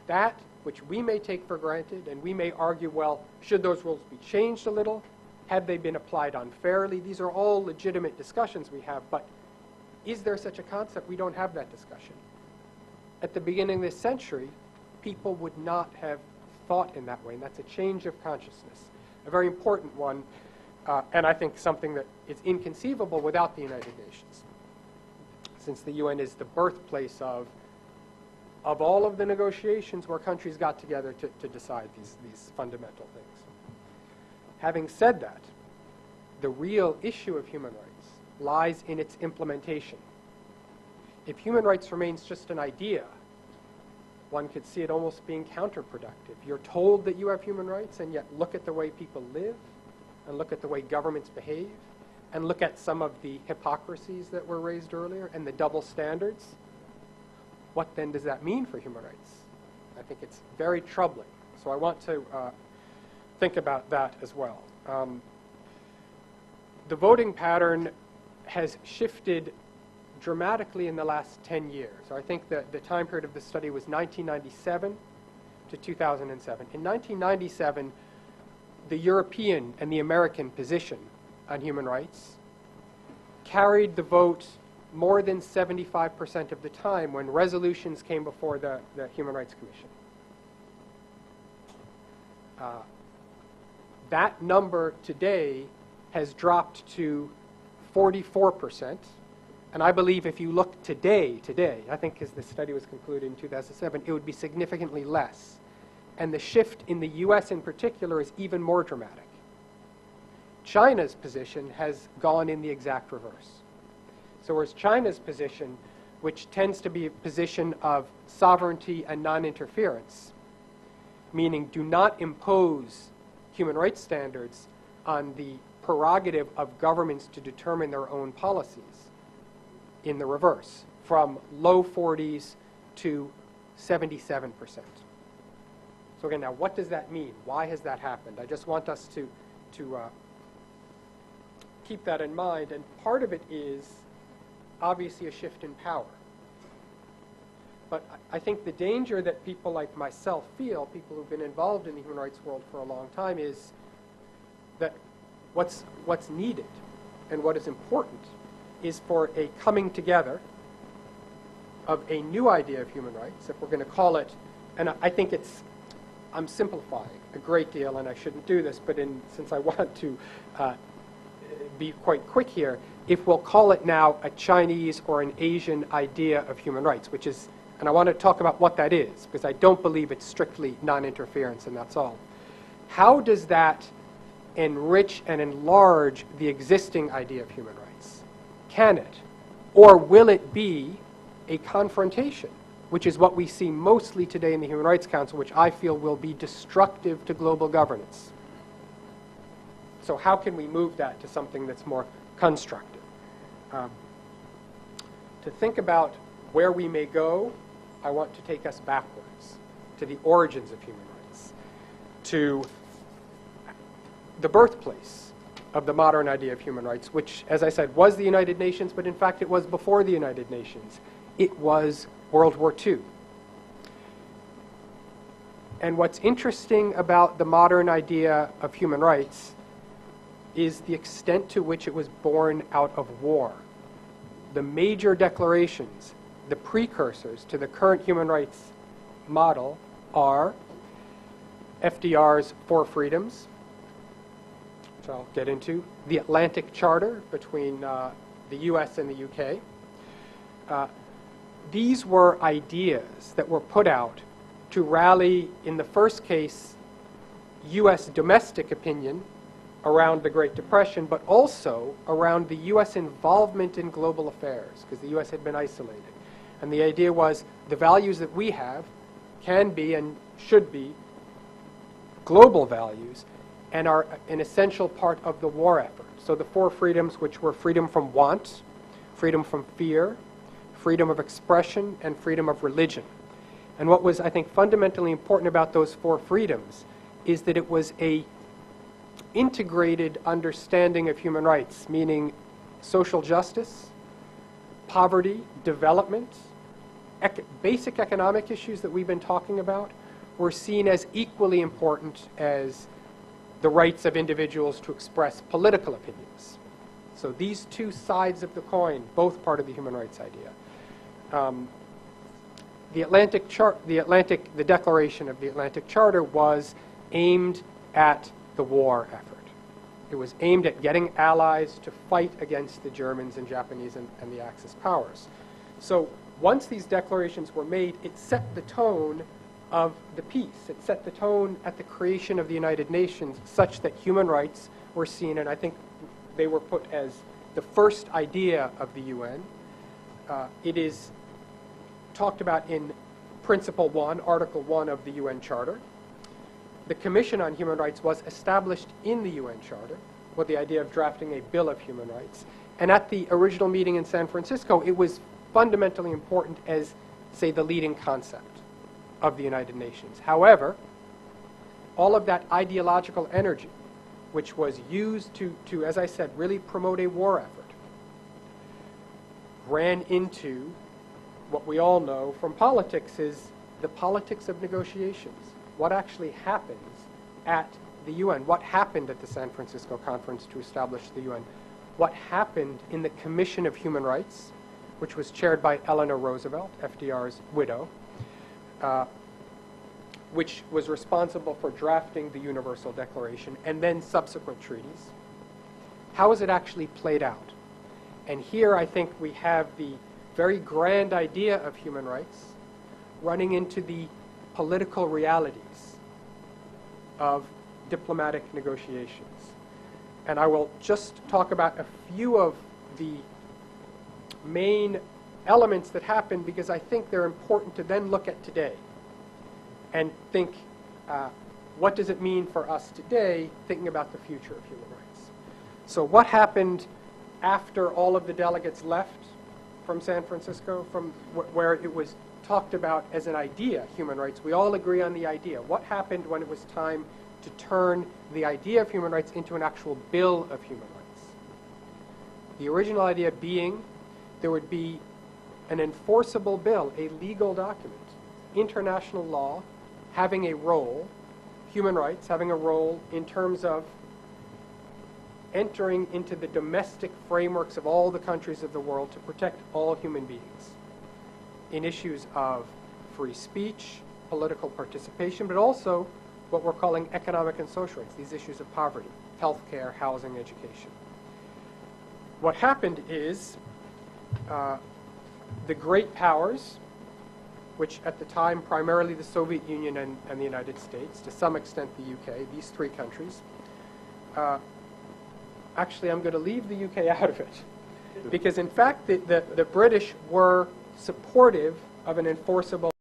that which we may take for granted, and we may argue, well, should those rules be changed a little? Have they been applied unfairly? These are all legitimate discussions we have, but is there such a concept? We don't have that discussion. At the beginning of this century, people would not have thought in that way, and that's a change of consciousness, a very important one, and I think something that is inconceivable without the United Nations, since the UN is the birthplace of all of the negotiations where countries got together to decide these fundamental things. Having said that, the real issue of human rights lies in its implementation. If human rights remains just an idea, one could see it almost being counterproductive. You're told that you have human rights, and yet look at the way people live, and look at the way governments behave, and look at some of the hypocrisies that were raised earlier, and the double standards. What then does that mean for human rights? I think it's very troubling. So I want to think about that as well. The voting pattern has shifted dramatically in the last 10 years. So I think that the time period of the study was 1997 to 2007. In 1997, the European and the American position on human rights carried the vote more than 75% of the time when resolutions came before the Human Rights Commission. That number today has dropped to 44%. And I believe if you look today, I think as the study was concluded in 2007, it would be significantly less. And the shift in the US in particular is even more dramatic. China's position has gone in the exact reverse. So whereas China's position, which tends to be a position of sovereignty and non-interference, meaning do not impose human rights standards on the prerogative of governments to determine their own policies, in the reverse, from low 40s to 77%. So again, now what does that mean? Why has that happened? I just want us to keep that in mind, and part of it is obviously a shift in power. But I think the danger that people like myself feel, people who've been involved in the human rights world for a long time, is that what's needed and what is important is for a coming together of a new idea of human rights, if we're going to call it, and I think I'm simplifying a great deal, and I shouldn't do this, but since I want to be quite quick here, if we'll call it now a Chinese or an Asian idea of human rights, which is, and I want to talk about what that is, because I don't believe it's strictly non-interference, and that's all. How does that enrich and enlarge the existing idea of human rights? Can it? Or will it be a confrontation, which is what we see mostly today in the Human Rights Council, which I feel will be destructive to global governance? So how can we move that to something that's more constructive? To think about where we may go, I want to take us backwards to the origins of human rights, to the birthplace of the modern idea of human rights, which, as I said, was the United Nations, but in fact it was before the United Nations. It was World War II. And what's interesting about the modern idea of human rights is the extent to which it was born out of war. The major declarations, the precursors to the current human rights model, are FDR's Four Freedoms, which I'll get into, the Atlantic Charter between the US and the UK. These were ideas that were put out to rally, in the first case, US domestic opinion around the Great Depression, but also around the US involvement in global affairs, because the US had been isolated. And the idea was the values that we have can be and should be global values and are an essential part of the war effort. So the four freedoms, which were freedom from want, freedom from fear, freedom of expression, and freedom of religion. And what was, I think, fundamentally important about those four freedoms is that it was a integrated understanding of human rights, meaning social justice, poverty, development, basic economic issues that we've been talking about were seen as equally important as the rights of individuals to express political opinions. So these two sides of the coin, both part of the human rights idea. The Declaration of the Atlantic Charter was aimed at the war effort. It was aimed at getting allies to fight against the Germans and Japanese and the Axis powers. So once these declarations were made, it set the tone of the peace. It set the tone at the creation of the United Nations such that human rights were seen, and I think they were put as the first idea of the UN. It is talked about in Principle 1, Article 1 of the UN Charter. The Commission on Human Rights was established in the UN Charter with the idea of drafting a Bill of Human Rights. And at the original meeting in San Francisco, it was fundamentally important as, say, the leading concept of the United Nations. However, all of that ideological energy, which was used to, as I said, really promote a war effort, ran into what we all know from politics is the politics of negotiations. What actually happens at the UN? What happened at the San Francisco conference to establish the UN? What happened in the Commission of Human Rights, which was chaired by Eleanor Roosevelt, FDR's widow, which was responsible for drafting the Universal Declaration and then subsequent treaties? How has it actually played out? And here I think we have the very grand idea of human rights running into the political realities of diplomatic negotiations. And I will just talk about a few of the main elements that happened because I think they're important to then look at today and think, what does it mean for us today, thinking about the future of human rights? So what happened after all of the delegates left from San Francisco, from where it was talked about as an idea, human rights? We all agree on the idea. What happened when it was time to turn the idea of human rights into an actual bill of human rights? The original idea being there would be an enforceable bill, a legal document, international law having a role, human rights having a role in terms of entering into the domestic frameworks of all the countries of the world to protect all human beings in issues of free speech, political participation, but also what we're calling economic and social rights, these issues of poverty, healthcare, housing, education. What happened is the great powers, which at the time primarily the Soviet Union and the United States, to some extent the UK, these three countries, actually I'm going to leave the UK out of it, because in fact the British were supportive of an enforceable